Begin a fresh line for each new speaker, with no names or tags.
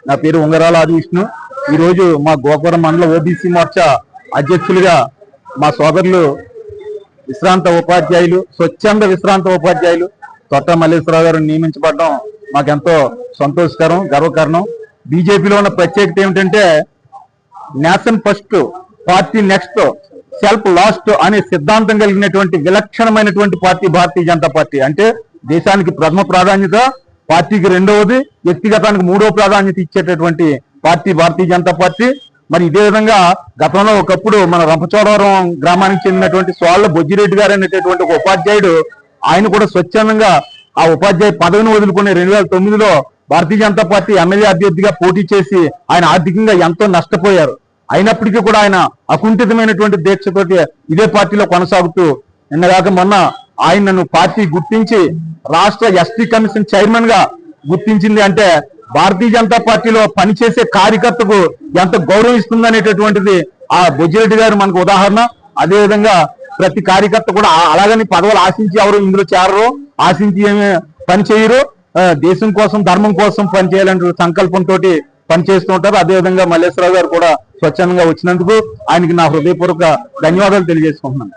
నా పేరు ఉంగరాల ఆది విష్ణు. ఈ రోజు మా గోకవరం మండల ఓబీసీ మోర్చా అధ్యక్షులుగా మా సోదరులు విశ్రాంత ఉపాధ్యాయులు, స్వచ్ఛంద విశ్రాంత ఉపాధ్యాయులు తొట్ట మల్లేశ్వరరావు గారు నియమించబడడం మాకెంతో సంతోషకరం, గర్వకారణం. బీజేపీలో ఉన్న ప్రత్యేకత ఏమిటంటే nation first, party next, self last అనే సిద్ధాంతం కలిగినటువంటి విలక్షణమైనటువంటి పార్టీ భారతీయ జనతా పార్టీ. అంటే దేశానికి ప్రథమ ప్రాధాన్యత, పార్టీకి రెండవది, వ్యక్తిగతానికి మూడవ ప్రాధాన్యత ఇచ్చేటటువంటి పార్టీ భారతీయ జనతా పార్టీ. మరి ఇదే విధంగా గతంలో ఒకప్పుడు మన రంపచోడవరం గ్రామానికి చెందినటువంటి స్వాళ్ళ బొజ్జిరెడ్డి గారు అనేటటువంటి ఒక ఉపాధ్యాయుడు, ఆయన కూడా స్వచ్ఛందంగా ఆ ఉపాధ్యాయ పదవిని వదులుకుని 2009లో భారతీయ జనతా పార్టీ ఎమ్మెల్యే అభ్యర్థిగా పోటీ చేసి ఆయన ఆర్థికంగా ఎంతో నష్టపోయారు. అయినప్పటికీ కూడా ఆయన అకుంఠితమైనటువంటి దీక్షతోటి ఇదే పార్టీలో కొనసాగుతూ నిన్నగాక మొన్న ఆయన నన్ను పార్టీ గుర్తించి రాష్ట్ర ఎస్టీ కమిషన్ చైర్మన్ గా గుర్తించింది. అంటే భారతీయ జనతా పార్టీలో పనిచేసే కార్యకర్తకు ఎంత గౌరవం ఇస్తుందనేటటువంటిది ఆ బొజ్జిరెడ్డి గారు మనకు ఉదాహరణ. అదేవిధంగా ప్రతి కార్యకర్త కూడా అలాగని పదవులు ఆశించి ఎవరు ఇందులో చేరరు, ఆశించి ఏమి పని చేయరు. దేశం కోసం, ధర్మం కోసం పనిచేయాలనే సంకల్పంతో పనిచేస్తూ ఉంటారు. అదేవిధంగా మల్లేశ్వరరావు గారు కూడా స్వచ్ఛందంగా వచ్చినందుకు ఆయనకి నా హృదయపూర్వక ధన్యవాదాలు తెలియజేసుకుంటున్నాను.